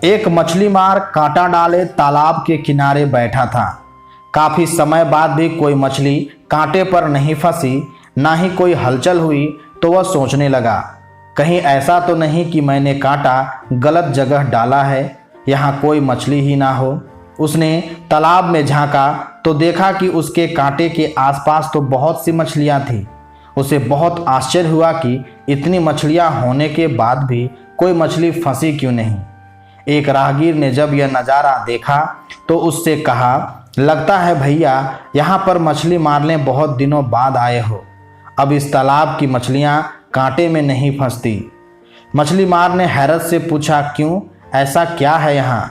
एक मछली मार कांटा डाले तालाब के किनारे बैठा था। काफी समय बाद भी कोई मछली कांटे पर नहीं फंसी, ना ही कोई हलचल हुई, तो वह सोचने लगा, कहीं ऐसा तो नहीं कि मैंने कांटा गलत जगह डाला है, यहाँ कोई मछली ही ना हो। उसने तालाब में झांका तो देखा कि उसके कांटे के आसपास तो बहुत सी मछलियाँ थीं। उसे बहुत आश्चर्य हुआ कि इतनी मछलियाँ होने के बाद भी कोई मछली फंसी क्यों नहीं। एक राहगीर ने जब यह नज़ारा देखा तो उससे कहा, लगता है भैया यहाँ पर मछली मारने बहुत दिनों बाद आए हो। अब इस तालाब की मछलियाँ कांटे में नहीं फंसती। मछली मार ने हैरत से पूछा, क्यों, ऐसा क्या है यहाँ?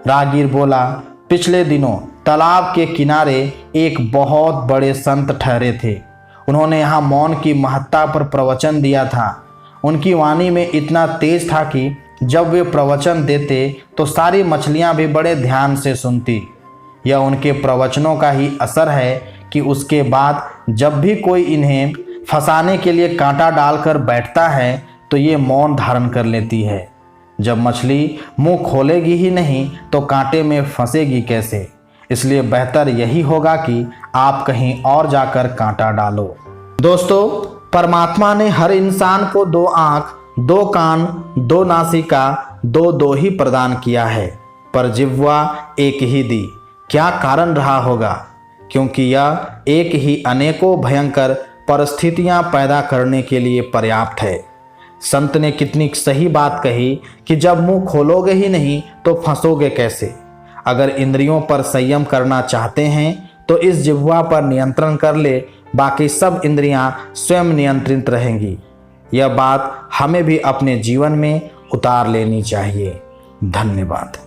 राहगीर बोला, पिछले दिनों तालाब के किनारे एक बहुत बड़े संत ठहरे थे। उन्होंने यहाँ मौन की महत्ता पर प्रवचन दिया था। उनकी वाणी में इतना तेज था कि जब वे प्रवचन देते तो सारी मछलियाँ भी बड़े ध्यान से सुनती। यह उनके प्रवचनों का ही असर है कि उसके बाद जब भी कोई इन्हें फंसाने के लिए कांटा डालकर बैठता है तो ये मौन धारण कर लेती है। जब मछली मुंह खोलेगी ही नहीं तो कांटे में फंसेगी कैसे? इसलिए बेहतर यही होगा कि आप कहीं और जाकर कांटा डालो। दोस्तों, परमात्मा ने हर इंसान को 2 आँख, 2 कान, 2 नासिका, 2 ही प्रदान किया है, पर जिह्वा एक ही दी। क्या कारण रहा होगा? क्योंकि यह एक ही अनेकों भयंकर परिस्थितियां पैदा करने के लिए पर्याप्त है। संत ने कितनी सही बात कही कि जब मुंह खोलोगे ही नहीं तो फंसोगे कैसे। अगर इंद्रियों पर संयम करना चाहते हैं तो इस जिह्वा पर नियंत्रण कर ले, बाकी सब इंद्रियां स्वयं नियंत्रित रहेंगी। यह बात हमें भी अपने जीवन में उतार लेनी चाहिए। धन्यवाद।